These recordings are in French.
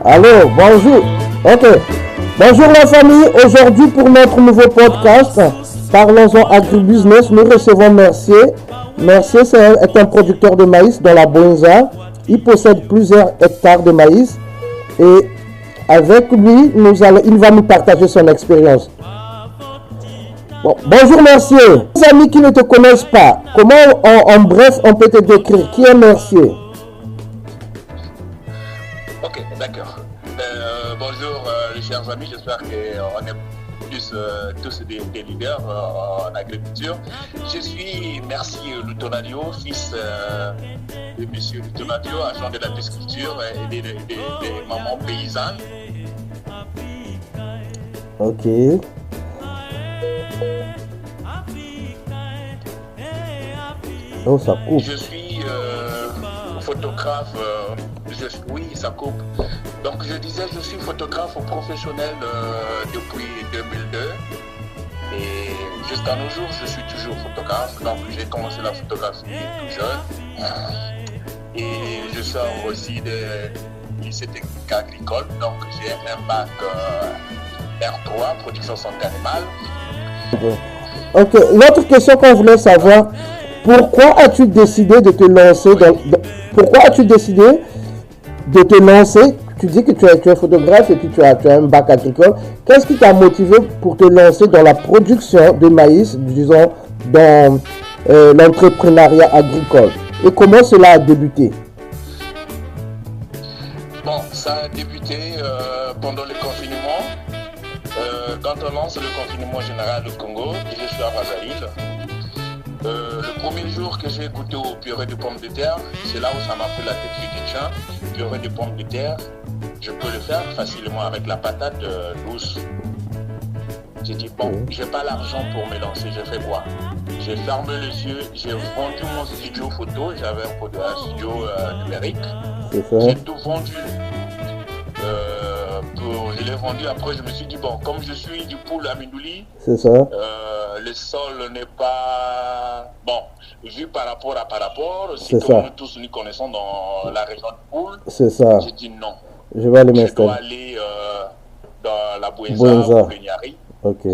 Allô, bonjour. Ok. Bonjour la famille. Aujourd'hui pour notre nouveau podcast, Parlons-en agribusiness, nous recevons Mercier. Mercier est un producteur de maïs dans la Bouenza. Il possède plusieurs hectares de maïs et avec lui, il va nous partager son expérience. Bon, bonjour Mercier. Les amis qui ne te connaissent pas, comment en bref on peut te décrire? Qui est Mercier? Ok, d'accord. Bonjour les chers amis, j'espère qu'on est tous des leaders en agriculture. Je suis Mercier Lutonadio, fils de M. Lutonadio, agent de la pisciculture et des mamans paysannes. Ok. Oh, ça coupe. Je suis photographe, oui, ça coupe. Donc je disais, je suis photographe professionnel depuis 2002 et jusqu'à nos jours, je suis toujours photographe. Donc j'ai commencé la photographie tout jeune et je sors aussi de lycée technique agricole. Donc j'ai un bac R3, production santé animale. Ok, l'autre question qu'on voulait savoir, pourquoi as-tu décidé de te lancer Tu dis que tu es photographe et puis tu as un bac agricole. Qu'est-ce qui t'a motivé pour te lancer dans la production de maïs, disons, dans l'entrepreneuriat agricole? Et comment cela a débuté? Bon, ça a débuté pendant le confinement. Quand on lance le confinement général du Congo, je suis à Brazzaville. Le premier jour que j'ai goûté au purée de pommes de terre, c'est là où ça m'a fait la tête du tiens. Purée de pommes de terre, je peux le faire facilement avec la patate douce. J'ai dit, bon, j'ai pas l'argent pour me lancer, je fais quoi? J'ai fermé les yeux, j'ai vendu mon studio photo, j'avais un studio numérique. J'ai tout vendu. Je l'ai vendu, après je me suis dit, bon, comme je suis du pool à Mindouli, le sol n'est pas bon, vu par rapport, si comme nous tous nous connaissons dans la région de Poul, j'ai dit non. Je dois aller dans la Bouenza ou le Niari. Ok.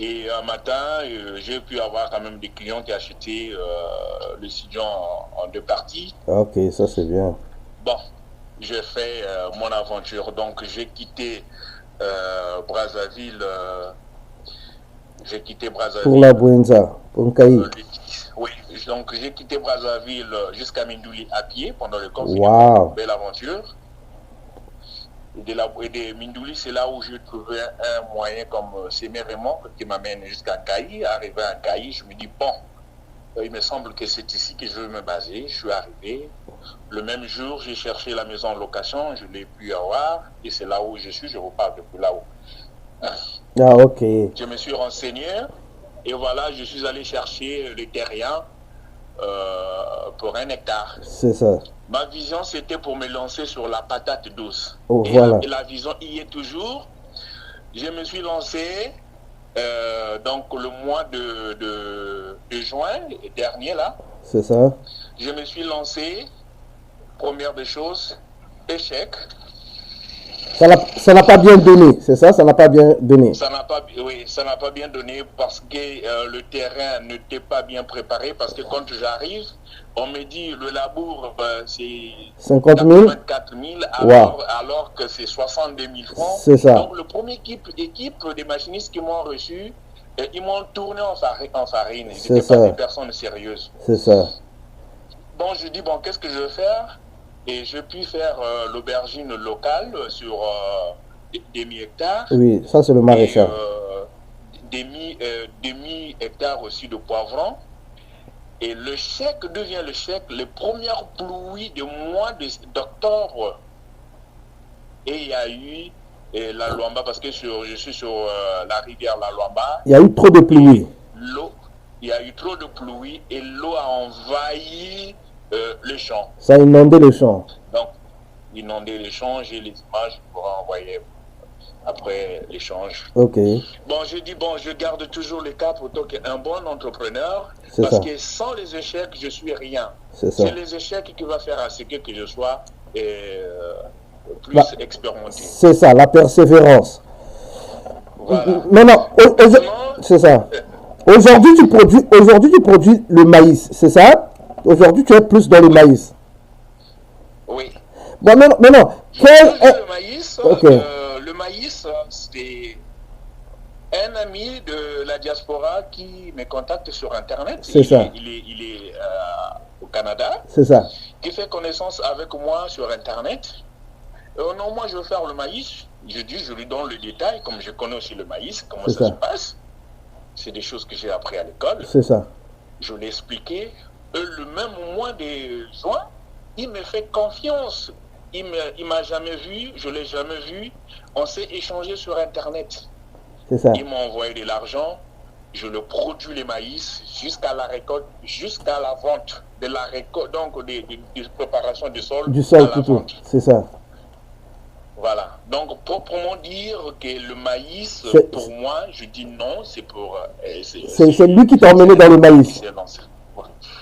Et un matin, j'ai pu avoir quand même des clients qui achetaient le studio en deux parties. Ok, ça c'est bien. Bon, j'ai fait mon aventure, donc j'ai quitté Brazzaville. Pour la Bouenza, pour Nkaï. Oui, donc j'ai quitté Brazzaville jusqu'à Mindouli à pied pendant le confinement. Wow. Belle aventure. Et de Mindouli, c'est là où j'ai trouvé un moyen comme Sémérémont qui m'amène jusqu'à Nkaï. Arrivé à Nkaï, je me dis, bon, il me semble que c'est ici que je veux me baser. Je suis arrivé. Le même jour, j'ai cherché la maison en location, je l'ai pu avoir. Et c'est là où je suis, je repars depuis là-haut. Ah, ok. Je me suis renseigné et voilà, je suis allé chercher le terrien pour 1 hectare. C'est ça. Ma vision, c'était pour me lancer sur la patate douce. Oh, et voilà. La vision y est toujours. Je me suis lancé donc le mois de juin dernier là. C'est ça. Je me suis lancé, première des choses, échec. Ça n'a pas bien donné, c'est ça? Ça n'a pas bien donné. Ça n'a pas bien donné parce que le terrain n'était pas bien préparé. Parce que quand j'arrive, on me dit le labour c'est 50 000, 24 000 alors que c'est 62 000 francs. C'est ça. Donc le premier équipe des machinistes qui m'ont reçu, ils m'ont tourné en farine. Ils n'étaient pas des personnes sérieuses. C'est ça. Bon, je dis, bon, qu'est-ce que je vais faire? Et je puis faire l'aubergine locale sur des mi-hectares. Oui, ça c'est le maraîchage. Des mi-hectares aussi de poivrons. Et le chèque devient le chèque, les premières pluies du mois d'octobre. Et il y a eu la Luamba, parce que je suis sur la rivière la Luamba. Il y a eu trop de pluie. Il y a eu trop de pluie et l'eau a envahi les champs. Ça a inondé les champs. Donc, inondé les champs, j'ai les images pour envoyer après l'échange. Ok. Bon, je dis, bon, je garde toujours le cap autant qu'un bon entrepreneur. Parce que sans les échecs, je suis rien. C'est ça. C'est les échecs qui vont faire à ce que je sois plus expérimentés. C'est ça, la persévérance. Voilà. Maintenant, c'est ça. Aujourd'hui, tu produis le maïs, c'est ça? Aujourd'hui, tu es plus dans le maïs. Oui. Bon, maintenant, Le maïs, okay. Le maïs, c'est un ami de la diaspora qui me contacte sur Internet. C'est ça. Il est au Canada. C'est ça. Qui fait connaissance avec moi sur Internet. Non, moi, je veux faire le maïs. Je lui donne le détail, comme je connais aussi le maïs, comment ça se passe. C'est des choses que j'ai appris à l'école. C'est ça. Je l'ai expliqué. Le même mois de juin, il me fait confiance. Il m'a jamais vu, je l'ai jamais vu. On s'est échangé sur Internet. C'est ça. Il m'a envoyé de l'argent. Je le produis les maïs jusqu'à la récolte, jusqu'à la vente de la récolte, donc des préparations du sol. Du sol, tout. C'est ça. Voilà. Donc, proprement dire que le maïs, pour moi, je dis non, c'est pour... c'est lui qui t'a emmené dans le maïs.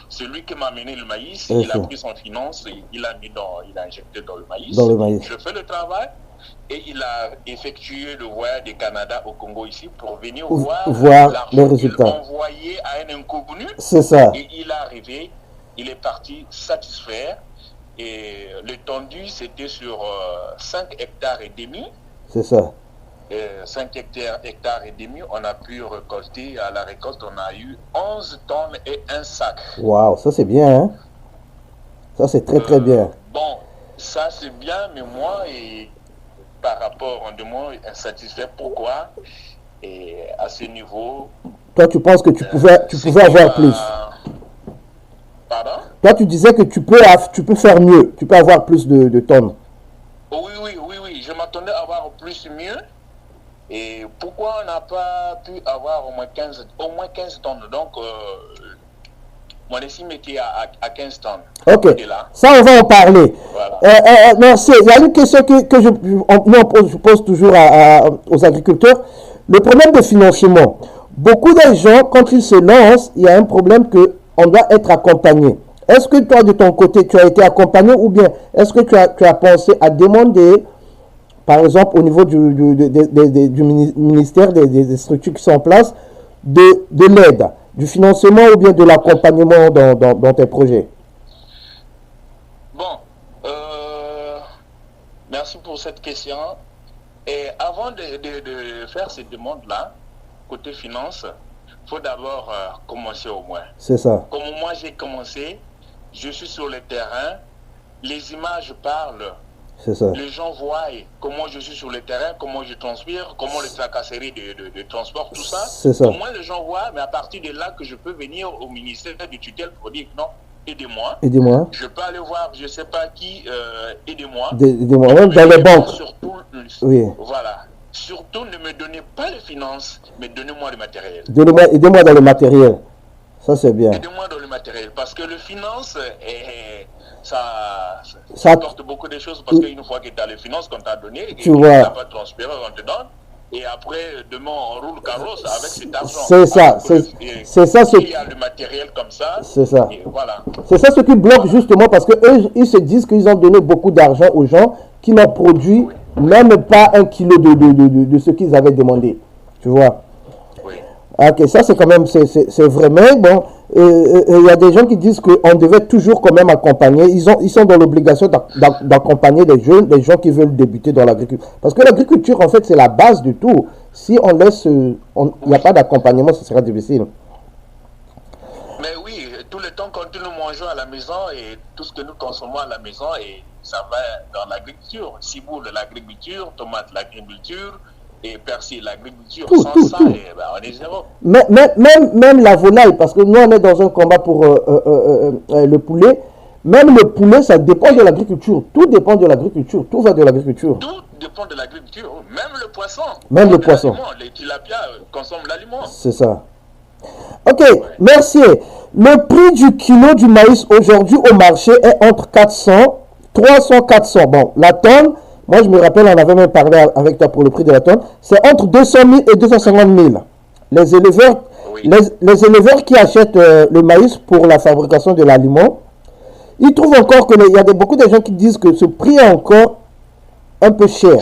C'est lui qui m'a amené le maïs, il a pris son finance, il a injecté dans le maïs. Je fais le travail et il a effectué le voyage du Canada au Congo ici pour venir voir les résultats. Envoyé à un inconnu. C'est ça. Et il est arrivé, il est parti satisfait. Et l'étendue, c'était sur 5 hectares et demi. C'est ça. 5 hectares et demi, on a pu récolter, à la récolte, on a eu 11 tonnes et un sac. Waouh, ça c'est bien, hein? Ça c'est très bien. Bon, ça c'est bien, mais moi, et par rapport, on demande insatisfait. Pourquoi? Et à ce niveau... Toi, tu penses que tu pouvais avoir plus? Pardon? Toi, tu disais que tu peux faire mieux, tu peux avoir plus de tonnes. Oui, je m'attendais à avoir plus mieux. Et pourquoi on n'a pas pu avoir au moins 15 tonnes? Donc, mon estime était à 15 tonnes. Ok, ça on va en parler. Voilà. Merci. Il y a une question que je pose toujours aux agriculteurs. Le problème de financement. Beaucoup de gens, quand ils se lancent, il y a un problème qu'on doit être accompagné. Est-ce que toi, de ton côté, tu as été accompagné ou bien est-ce que tu as pensé à demander, par exemple, au niveau du ministère, des structures qui sont en place, de l'aide, du financement ou bien de l'accompagnement dans tes projets? Bon, merci pour cette question. Et avant de faire cette demande-là, côté finance, il faut d'abord commencer au moins. C'est ça. Comme moi j'ai commencé, je suis sur le terrain, les images parlent. C'est ça. Les gens voient comment je suis sur le terrain, comment je transpire, comment les tracasseries de transport, tout ça. C'est ça. Au moins les gens voient, mais à partir de là que je peux venir au ministère de tutelle pour dire non, aidez-moi. Aidez-moi. Je peux aller voir, je ne sais pas qui, aidez-moi. Aidez-moi, même dans les banques. Surtout, oui. Voilà. Surtout ne me donnez pas les finances, mais donnez-moi le matériel. Aidez-moi dans le matériel. Ça, c'est bien. Aidez-moi dans le matériel. Parce que le finance, ça apporte beaucoup de choses. Parce qu'une fois que tu as les finances qu'on t'a donné, et que tu n'as pas transpiré, on te donne. Et après, demain, on roule carrosse avec cet argent. C'est ça. C'est ça. Il y a le matériel comme ça. C'est ça. Voilà. C'est ça ce qui bloque justement parce qu'eux, ils se disent qu'ils ont donné beaucoup d'argent aux gens qui n'ont produit même pas 1 kilo de ce qu'ils avaient demandé. Tu vois? Oui. Ok, ça c'est quand même, c'est vraiment bon. Il y a des gens qui disent qu'on devait toujours quand même accompagner. Ils sont dans l'obligation d'accompagner les jeunes, les gens qui veulent débuter dans l'agriculture. Parce que l'agriculture, en fait, c'est la base de tout. Si on laisse, il n'y a pas d'accompagnement, ce sera difficile. Mais oui, tout le temps quand nous mangeons à la maison et tout ce que nous consommons à la maison, et ça va dans l'agriculture. Ciboule, l'agriculture, tomate, l'agriculture, et persil, l'agriculture. Sans ça, on est zéro. Même la volaille, parce que nous, on est dans un combat pour le poulet. Même le poulet, ça dépend de l'agriculture. Tout dépend de l'agriculture. Tout va de l'agriculture. Tout dépend de l'agriculture. Même le poisson. Même le poisson. Les tilapia consomment l'aliment. C'est ça. Ok, merci. Le prix du kilo du maïs aujourd'hui au marché est entre 300, 400. Bon, la tonne, moi je me rappelle, on avait même parlé avec toi pour le prix de la tonne, c'est entre 200 000 et 250 000. Les éleveurs, les éleveurs qui achètent le maïs pour la fabrication de l'aliment, ils trouvent encore qu'il y a beaucoup de gens qui disent que ce prix est encore un peu cher.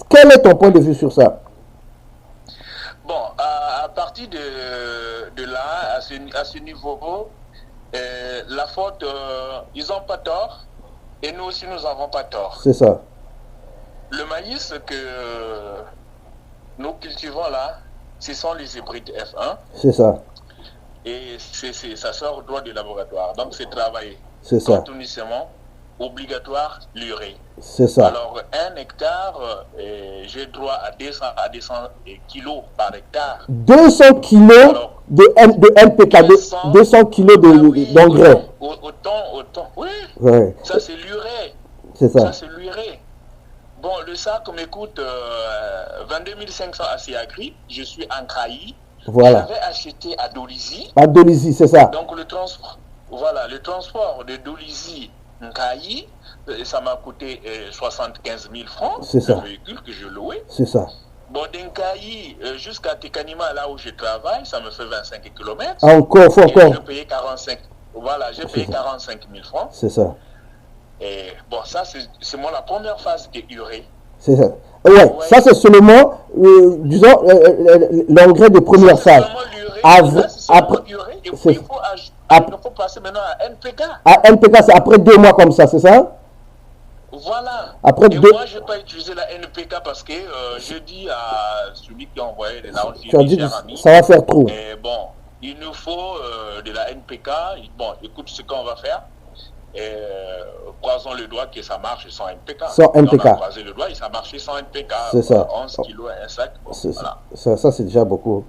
Quel est ton point de vue sur ça? Bon, à partir de là, à ce niveau, la faute, ils n'ont pas tort, et nous aussi, nous n'avons pas tort. C'est ça. Le maïs que nous cultivons là, ce sont les hybrides F1. C'est ça. Et ça sort au droit du laboratoire. Donc, c'est travaillé. C'est ça. Continuellement, obligatoire, l'urée. C'est ça. Alors, 1 hectare, j'ai droit à 200 kilos par hectare. 200 kilos Alors, de NPK, 200 kilos d'engrais. Autant, oui. Ouais. Ça, c'est l'urée. C'est ça. Ça, c'est l'urée. Bon, le sac me coûte 22 500 à Siagri. Je suis en Kraï. Voilà. J'avais acheté à Dolisie. À Dolisie, c'est ça. Donc, le transport de Dolisie en Kraï, ça m'a coûté 75 000 francs. C'est ça. Le véhicule que je louais. C'est ça. Bon, d'Inkaï jusqu'à Tekanima, là où je travaille, ça me fait 25 km. Encore, faut encore. J'ai payé 45. Voilà, j'ai payé 45 000 francs. C'est ça. Et bon, ça, c'est moi la première phase de urée. C'est ça. Ouais, ça c'est seulement, disons, l'engrais de première phase. Après, il faut passer maintenant à NPK. À NPK, c'est après 2 mois comme ça, c'est ça? Voilà. Après et moi, je n'ai pas utilisé la NPK parce que je dis à celui qui a envoyé les larges, ça va faire trop. Et bon, il nous faut de la NPK. Bon, écoute ce qu'on va faire. Croisons le doigt que ça marche sans NPK. Sans NPK. On a croisé le doigt et ça marchait sans NPK. C'est ça. 11 kilos un sac. Bon, voilà. Ça c'est déjà beaucoup.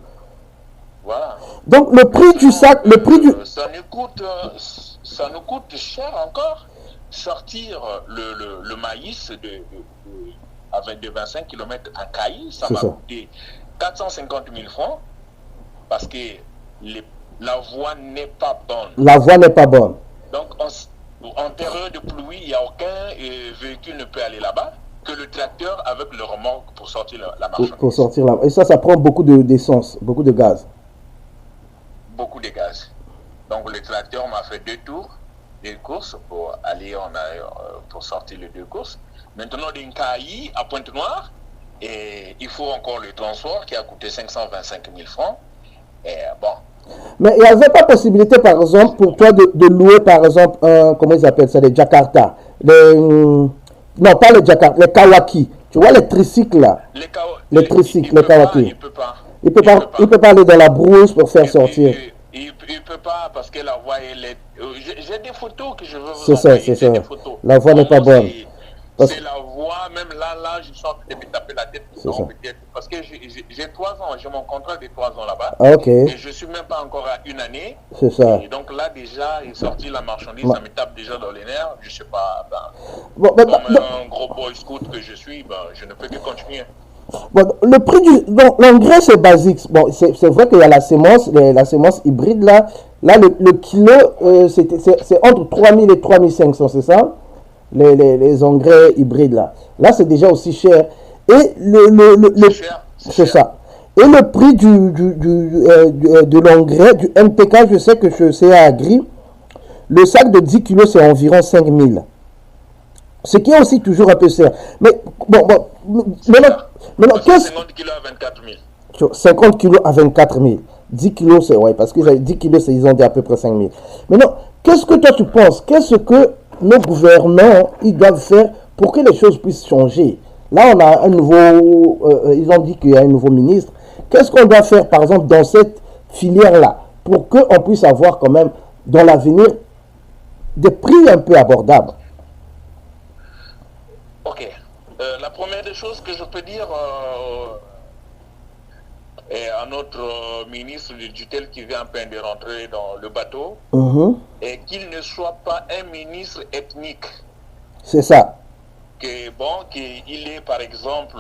Voilà. Donc le prix du sac, le prix du... Ça nous coûte cher encore. Sortir le maïs de 25 km à Caï, ça m'a coûté 450 000 francs parce que la voie n'est pas bonne. La voie n'est pas bonne. Donc en période de pluie, il n'y a aucun véhicule ne peut aller là-bas que le tracteur avec le remorque pour sortir la marchandise. Pour sortir là. Et ça prend beaucoup d'essence, beaucoup de gaz. Beaucoup de gaz. Donc le tracteur m'a fait 2 tours. 2 courses pour aller pour sortir les 2 courses. Maintenant, d'Inkaï à Pointe-Noire, et il faut encore le transport qui a coûté 525 000 francs. Et bon. Mais il n'y avait pas possibilité, par exemple, pour toi de louer, par exemple, comment ils appellent ça, les Jakarta. Non, pas les Jakarta, les Kawaki. Tu vois les tricycles là? Les tricycles, les Kawaki. Il ne peut pas aller dans la brousse pour faire sortir. Il ne peut pas parce que la voie est... J'ai des photos que je veux vous envoyer. C'est ça. La voie n'est pas bonne. C'est la voie, même là, je suis en train de me taper la tête. Parce que j'ai 3 ans, j'ai mon contrat de 3 ans là-bas. Ah, ok. Et je ne suis même pas encore à 1 année. C'est ça. Et donc là, déjà, il est sorti la marchandise, ça me tape déjà dans les nerfs. Je ne sais pas, comme un gros boy scout que je suis, je ne peux que continuer. Bon, le prix l'engrais c'est basique. Bon, c'est vrai qu'il y a la sémence hybride là. Là, le kilo, c'est entre 3000 et 3500, c'est ça? Les engrais hybrides là. Là, c'est déjà aussi cher. Et c'est ça. Et le prix de l'engrais, du NPK, je sais que chez CA Agri, le sac de 10 kilos, c'est environ 5000. Ce qui est aussi toujours un peu cher. Mais maintenant, 50 kilos à 24 000. 50 kilos à 24 000. 10 kilos, c'est... Ouais, parce que 10 kilos, ils ont dit à peu près 5 000. Maintenant, qu'est-ce que toi, tu penses? Qu'est-ce que nos gouvernants, ils doivent faire pour que les choses puissent changer? Là, on a un nouveau... ils ont dit qu'il y a un nouveau ministre. Qu'est-ce qu'on doit faire, par exemple, dans cette filière-là pour qu'on puisse avoir quand même, dans l'avenir, des prix un peu abordables? Ok. La première des choses que je peux dire à notre ministre du tutelle qui vient à peine de rentrer dans le bateau, est qu'il ne soit pas un ministre ethnique. C'est ça. Qu'il est par exemple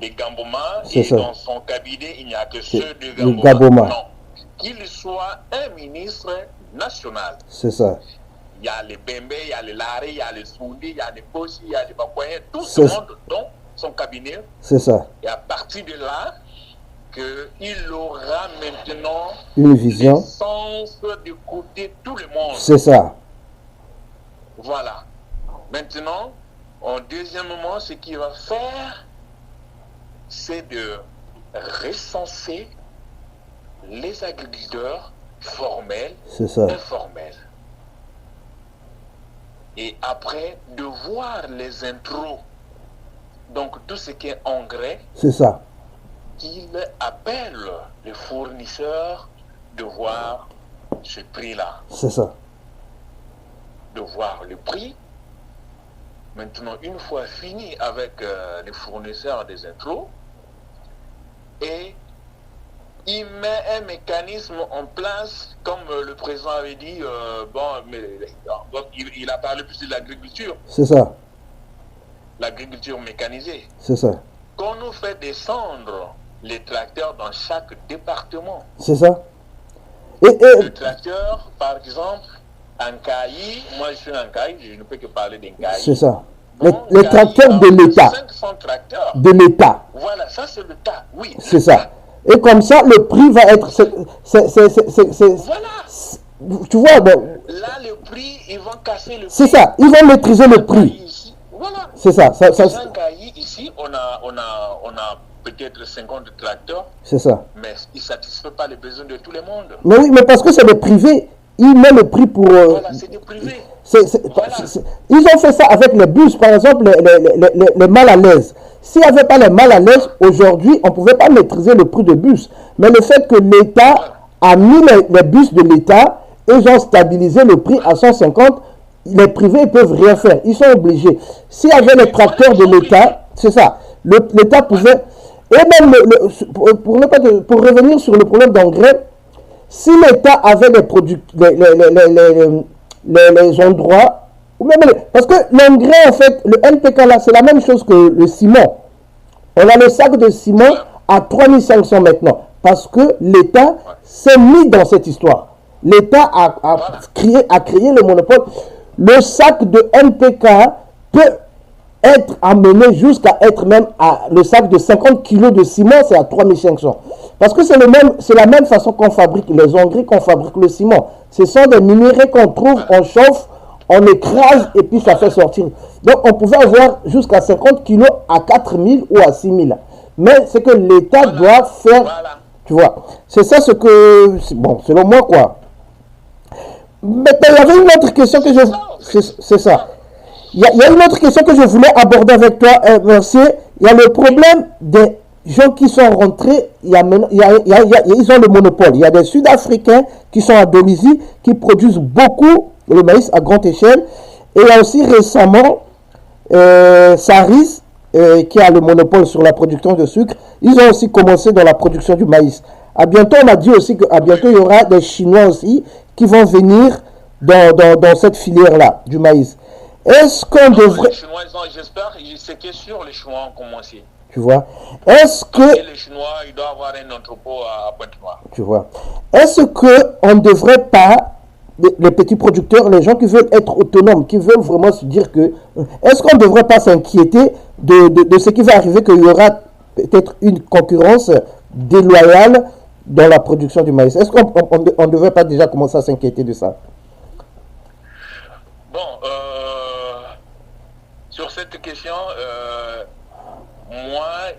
des Gamboma et ça. Dans son cabinet il n'y a que ceux de Gamboma. Non. Qu'il soit un ministre national. C'est ça. Il y a les Bembe, il y a les Laré, il y a les Soundé, il y a les Possi, il y a les Bakwaye, tout ce monde dans son cabinet. C'est ça. Et à partir de là, qu'il aura maintenant une vision, le sens d'écouter tout le monde. C'est ça. Voilà. Maintenant, En deuxièmement, ce qu'il va faire, c'est de recenser les agriculteurs formels, C'est ça. informels. Et après, de voir les intros, donc tout ce qui est engrais, C'est ça. qu'il appelle les fournisseurs de voir ce prix-là, C'est ça. de voir le prix. Maintenant, une fois fini avec les fournisseurs des intros, et il met un mécanisme en place, comme le président avait dit, il a parlé plus de l'agriculture, C'est ça. l'agriculture mécanisée. C'est ça. Qu'on nous fait descendre les tracteurs dans chaque département. C'est ça. Le tracteur, par exemple, en Kayi, moi je suis en Kayi, je ne peux que parler d'un Kayi. C'est ça. Bon, Les Kayi tracteurs a de l'État. 500 tracteurs. De l'État. Voilà, ça c'est le tas, oui. C'est ça. Et comme ça, le prix va être... Voilà. Tu vois, bon, Là, le prix, ils vont casser le prix. c'est ça. Ils vont maîtriser le prix. Ici, voilà. C'est ça. En Kayi, ici, on a peut-être 50 tracteurs, C'est ça. mais ils ne satisfont pas les besoins de tout le monde. Mais oui, mais parce que c'est des privés. Ils mettent le prix pour... Voilà, c'est des privés. Voilà. Ils ont fait ça avec les bus, par exemple, les mal à l'aise. S'il n'y avait pas les mal à l'aise, aujourd'hui, on ne pouvait pas maîtriser le prix de bus. Mais le fait que l'État a mis les bus de l'État et ils ont stabilisé le prix à 150, les privés ne peuvent rien faire. Ils sont obligés. S'il y avait les tracteurs de l'État, c'est ça. L'État pouvait... Et même, pour revenir sur le problème d'engrais, si l'État avait les produits, les endroits, ou même parce que l'engrais, en fait, le NPK là, c'est la même chose que le ciment. On a le sac de ciment à 3500 maintenant, parce que l'État s'est mis dans cette histoire. L'État a créé le monopole. Le sac de NPK peut être amené jusqu'à être même à le sac de 50 kg de ciment, c'est à 3500. Parce que c'est la même façon qu'on fabrique les engrais, qu'on fabrique le ciment. Ce sont des minéraux qu'on trouve, on chauffe, on écrase et puis ça fait sortir. Donc on pouvait avoir jusqu'à 50 kg à 4000 ou à 6000. Mais c'est que l'État doit faire, tu vois. C'est ça ce que, bon, selon moi quoi. Mais il y avait une autre question que je... C'est ça. Il y a une autre question que je voulais aborder avec toi, merci. Il y a le problème des gens qui sont rentrés, ils ont le monopole. Il y a des Sud-Africains qui sont à Dolisie, qui produisent beaucoup le maïs à grande échelle. Et il y a aussi récemment Saris, qui a le monopole sur la production de sucre. Ils ont aussi commencé dans la production du maïs. À bientôt, on a dit aussi qu'à bientôt, il y aura des Chinois aussi qui vont venir dans cette filière-là du maïs. Est-ce qu'on devrait... Les Chinois, j'espère, c'est que sûr les Chinois ont commencé. Tu vois. Est-ce que... Les Chinois, ils doivent avoir un entrepôt à Pointe-Noire. Tu vois. Est-ce qu'on ne devrait pas, les petits producteurs, les gens qui veulent être autonomes, qui veulent vraiment se dire que... Est-ce qu'on ne devrait pas s'inquiéter de ce qui va arriver, qu'il y aura peut-être une concurrence déloyale dans la production du maïs? Est-ce qu'on ne devrait pas déjà commencer à s'inquiéter de ça? Bon, sur cette question, moi,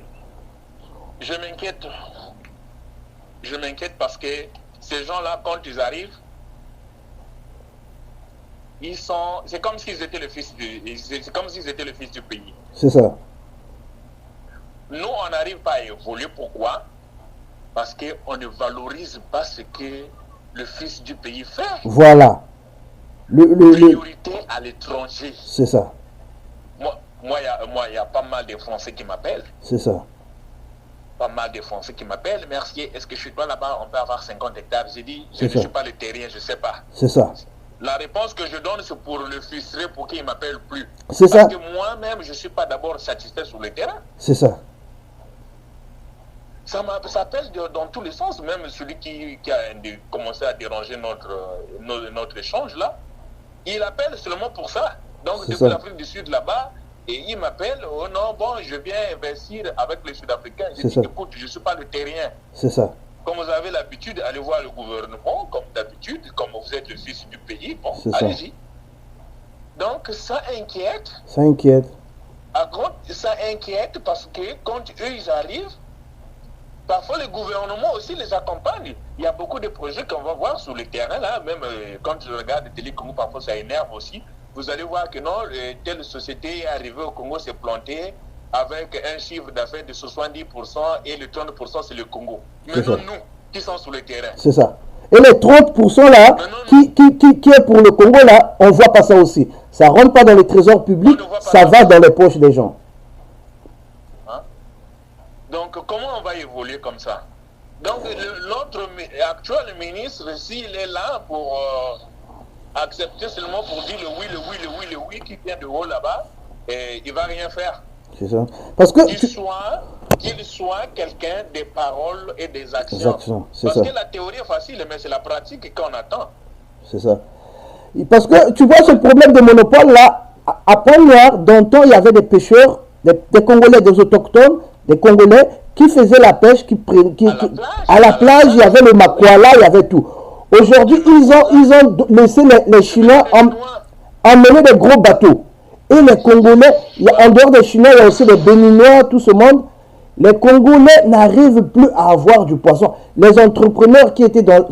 je m'inquiète. Je m'inquiète parce que ces gens-là, quand ils arrivent, c'est comme s'ils étaient le fils du pays. C'est ça. Nous, on n'arrive pas à évoluer. Pourquoi? Parce qu'on ne valorise pas ce que le fils du pays fait. Voilà. Priorité à l'étranger. C'est ça. Moi, il y a pas mal de Français qui m'appellent. C'est ça. Pas mal de Français qui m'appellent. Merci, est-ce que je suis pas là-bas? On peut avoir 50 hectares. J'ai dit, je ne suis pas le terrien, je ne sais pas. C'est ça. La réponse que je donne, c'est pour le frustrer, pour qu'il ne m'appelle plus. C'est ça. Parce que moi-même, je ne suis pas d'abord satisfait sur le terrain. C'est ça. Ça appelle dans tous les sens, même celui qui a commencé à déranger notre échange là. Il appelle seulement pour ça. Donc depuis l'Afrique du Sud là-bas, et il m'appelle, oh non, bon, je viens investir avec les Sud-Africains. Je dis, écoute, je ne suis pas le terrien. C'est ça. Comme vous avez l'habitude, allez voir le gouvernement, comme d'habitude, comme vous êtes le fils du pays, bon, C'est allez-y. Donc ça inquiète. Ça inquiète. Ça inquiète parce que quand eux, ils arrivent, parfois le gouvernement aussi les accompagne. Il y a beaucoup de projets qu'on va voir sur le terrain, là, même quand je regarde les télé Congo, parfois ça énerve aussi. Vous allez voir que non, telle société est arrivée au Congo, s'est plantée avec un chiffre d'affaires de 70% et le 30% c'est le Congo. Maintenant, nous, qui sommes sur le terrain. C'est ça. Et les 30% là, qui est pour le Congo là, on ne voit pas ça aussi. Ça ne rentre pas dans les trésors publics, ça va dans les poches des gens. Hein? Donc, comment on va évoluer comme ça? Donc, l'autre actuel ministre, s'il est là pour accepter seulement pour dire le oui, le oui, le oui, le oui, qui vient de haut là-bas, il ne va rien faire. C'est ça. Parce que qu'il soit quelqu'un des paroles et des actions. Parce que la théorie est facile, mais c'est la pratique qu'on attend. C'est ça. Parce que tu vois ce problème de monopole là, à Pont-Noir, dans le temps, il y avait des pêcheurs, des Congolais, des autochtones, des Congolais qui faisaient la pêche, à la plage, il y avait le makwala, il y avait tout. Aujourd'hui, ils ont laissé les Chinois emmener des gros bateaux. Et les Congolais, en dehors des Chinois, il y a aussi les Béninois, tout ce monde. Les Congolais n'arrivent plus à avoir du poisson. Les entrepreneurs qui étaient dans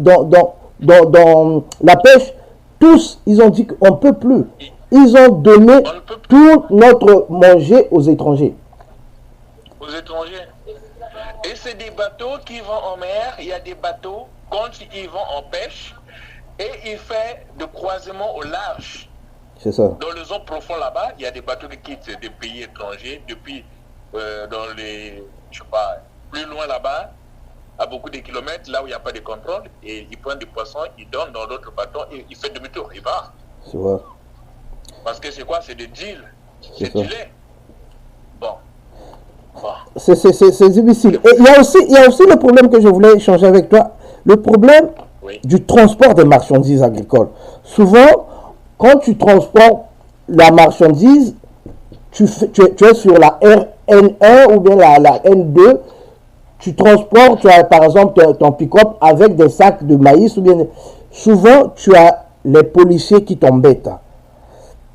la pêche, tous, ils ont dit qu'on ne peut plus. Ils ont donné tout notre manger aux étrangers. Aux étrangers. Et c'est des bateaux qui vont en mer. Il y a des bateaux, quand ils vont en pêche, et ils font de croisement au large. C'est ça. Dans les zones profondes là-bas, il y a des bateaux qui quittent des pays étrangers depuis dans les, je sais pas, plus loin là-bas, à beaucoup de kilomètres, là où il n'y a pas de contrôle, et ils prennent des poissons, ils donnent dans d'autres bateaux, et ils font demi-tour, ils partent. C'est vrai. Parce que c'est quoi? C'est des deals. C'est du lait. Bon. C'est difficile. Et il y a aussi le problème que je voulais échanger avec toi, le problème du transport des marchandises agricoles. Souvent, quand tu transportes la marchandise, tu es sur la N1 ou bien la N2, tu transportes, tu as par exemple ton pick-up avec des sacs de maïs, ou bien souvent tu as les policiers qui t'embêtent.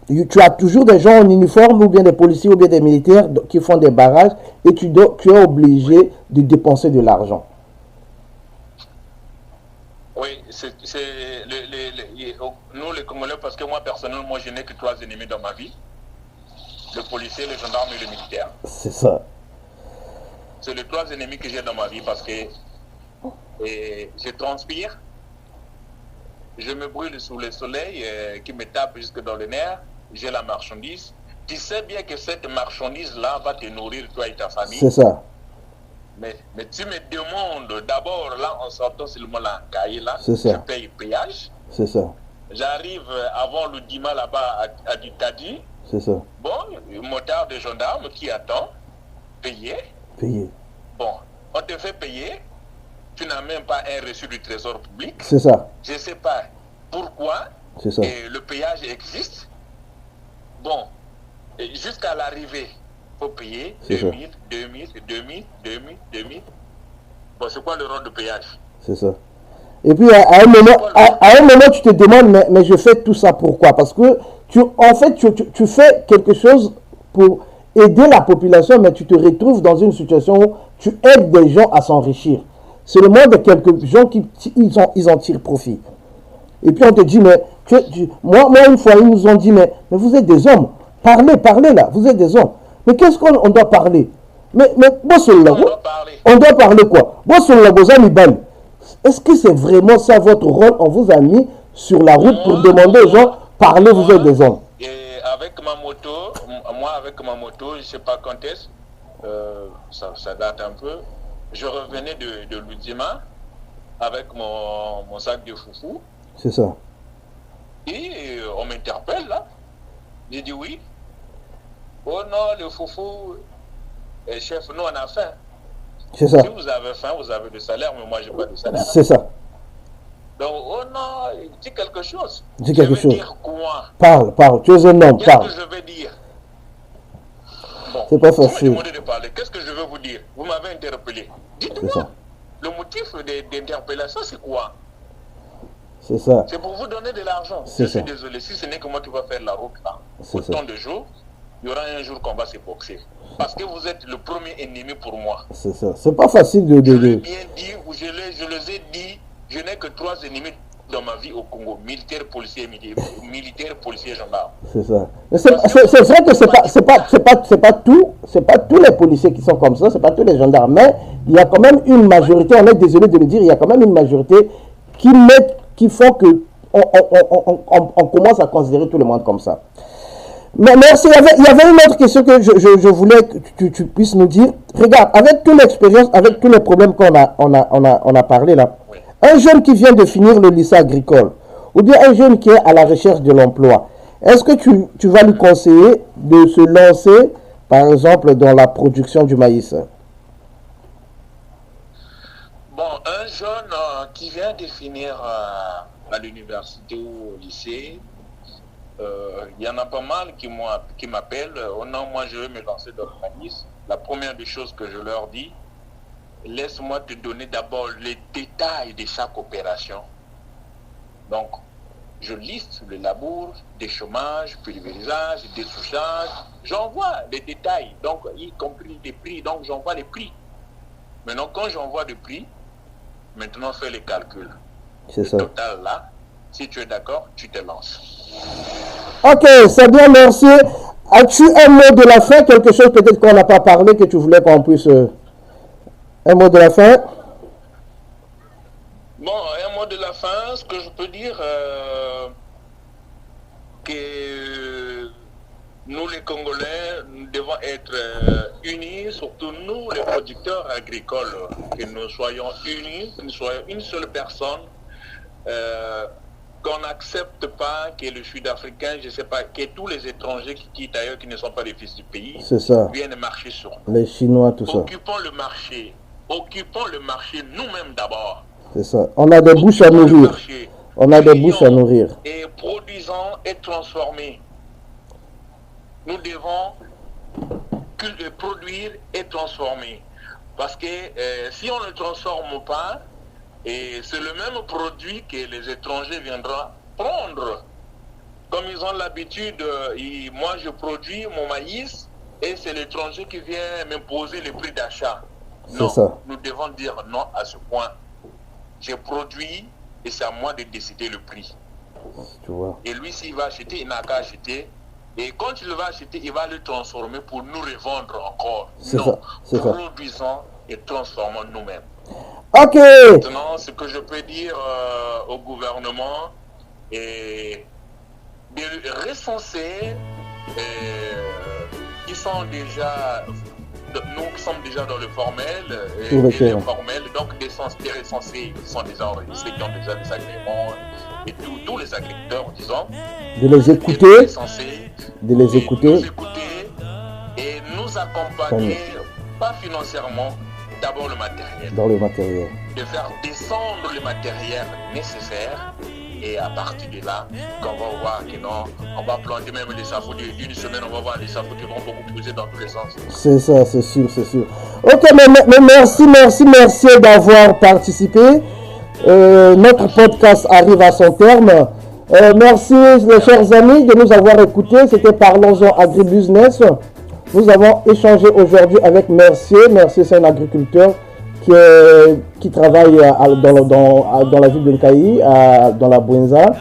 Tu as toujours des gens en uniforme, ou bien des policiers, ou bien des militaires qui font des barrages, et tu es obligé de dépenser de l'argent. Oui, nous les Congolais, parce que moi personnellement, je n'ai que 3 ennemis dans ma vie. Le policier, le gendarme et le militaire. C'est ça. C'est les 3 ennemis que j'ai dans ma vie parce que je transpire, je me brûle sous le soleil qui me tape jusque dans le nerf, j'ai la marchandise. Tu sais bien que cette marchandise-là va te nourrir, toi et ta famille. C'est ça. Mais tu me demandes d'abord, là, en sortant seulement la cahier, là, je paye péage. C'est ça. J'arrive avant le Dima là-bas à Dutadi. C'est ça. Bon, motard de gendarme qui attend, payer. Bon, on te fait payer, tu n'as même pas un reçu du trésor public. C'est ça. Je ne sais pas pourquoi le péage existe. Bon, jusqu'à l'arrivée, il faut payer 2000. Bon, c'est quoi le rôle de péage? C'est ça. Et puis à un moment, tu te demandes, mais je fais tout ça pourquoi? Parce que tu fais quelque chose pour aider la population, mais tu te retrouves dans une situation où tu aides des gens à s'enrichir. C'est le monde de quelques gens qui ils en tirent profit. Et puis on te dit, mais moi une fois, ils nous ont dit, mais vous êtes des hommes. Parlez là, vous êtes des hommes. Mais qu'est-ce qu'on doit parler? Mais on doit parler quoi? Est-ce que c'est vraiment ça votre rôle? On vous a mis sur la route pour demander aux gens, parlez, vous êtes des hommes. Et avec ma moto, je ne sais pas quand est-ce, ça date un peu, je revenais de l'Udima avec mon sac de foufou. C'est ça. Et on m'interpelle là. J'ai dit oui. Oh non, le foufou, chef, nous on a faim. C'est ça. Si vous avez faim, vous avez du salaire, mais moi j'ai pas de salaire. C'est ça. Donc, oh non, dis quelque chose. Dis quelque chose. Dire quoi? Parle, tu es un homme, parle. Qu'est-ce que je vais dire? Bon, c'est pas facile. Vous me demandez de parler, qu'est-ce que je vais vous dire? Vous m'avez interpellé. Dites-moi, le motif d'interpellation, c'est quoi? C'est ça. C'est pour vous donner de l'argent. Je suis désolé, si ce n'est que moi qui vais faire la route là, autant de jours, il y aura un jour qu'on va se boxer. Parce que vous êtes le premier ennemi pour moi. C'est ça. C'est pas facile de... Je l'ai bien dit, ou je les ai dit, je n'ai que 3 ennemis dans ma vie au Congo. Militaire, policier, gendarme. C'est ça. Mais c'est vrai que c'est pas tous les policiers qui sont comme ça, c'est pas tous les gendarmes. Mais il y a quand même une majorité, on est désolé de le dire, il y a quand même une majorité qui font que on commence à considérer tout le monde comme ça. Mais merci. Il y avait une autre question que je voulais que tu puisses nous dire. Regarde, avec toute l'expérience, avec tous les problèmes qu'on a parlé là, Oui. un jeune qui vient de finir le lycée agricole, ou bien un jeune qui est à la recherche de l'emploi, est-ce que tu vas lui conseiller de se lancer, par exemple, dans la production du maïs? Bon, un jeune qui vient de finir à l'université ou au lycée, il y en a pas mal qui m'appellent. Oh non, moi je veux me lancer dans le maïs. La première des choses que je leur dis, laisse-moi te donner d'abord les détails de chaque opération. Donc, je liste le labour, des chômages, pulvérisage, des souchages. J'envoie les détails, donc y compris les prix. Donc, j'envoie les prix. Maintenant, quand j'envoie le prix, maintenant fais les calculs. C'est ça. Le total là, si tu es d'accord, tu te lances. Ok, c'est bien, merci. As-tu un mot de la fin, quelque chose peut-être qu'on n'a pas parlé, que tu voulais qu'on puisse... Un mot de la fin? Bon, un mot de la fin, ce que je peux dire, que nous les Congolais, nous devons être unis, surtout nous les producteurs agricoles, que nous soyons unis, que nous soyons une seule personne, qu'on n'accepte pas que le Sud-Africain, je ne sais pas, que tous les étrangers qui quittent ailleurs, qui ne sont pas les fils du pays, viennent marcher sur nous. Les Chinois, tout ça. Occupons le marché nous-mêmes d'abord. C'est ça. On a des bouches à nourrir. On a des bouches à nourrir. Et produisant et transformer. Nous devons produire et transformer. Parce que si on ne transforme pas, et c'est le même produit que les étrangers viendront prendre. Comme ils ont l'habitude, moi je produis mon maïs et c'est l'étranger qui vient m'imposer le prix d'achat. Non, nous devons dire non à ce point. J'ai produit et c'est à moi de décider le prix. Tu vois. Et lui, s'il va acheter, il n'a qu'à acheter. Et quand il va acheter, il va le transformer pour nous revendre encore. Non, produisons et transformons nous-mêmes. Ok. Maintenant, ce que je peux dire au gouvernement est de recenser qui sont déjà, nous qui sommes déjà dans le formel et l'informel, donc de recenser qui sont déjà enregistrés, qui ont déjà des agréments et tous les agriculteurs, disons. De les écouter. De les écouter et nous accompagner, pas financièrement, d'abord le matériel. Dans le matériel. De faire descendre le matériel nécessaire et à partir de là, qu'on va voir que non, on va planter même les safots d'une semaine, on va voir les safots qui vont beaucoup pousser dans tous les sens. C'est ça, c'est sûr, c'est sûr. Ok, mais merci d'avoir participé. Notre podcast arrive à son terme. Merci les chers amis de nous avoir écoutés. C'était Parlons-en Agribusiness. Nous avons échangé aujourd'hui avec Mercier. Mercier, c'est un agriculteur qui travaille dans la ville de Nkayi, dans la Bouenza.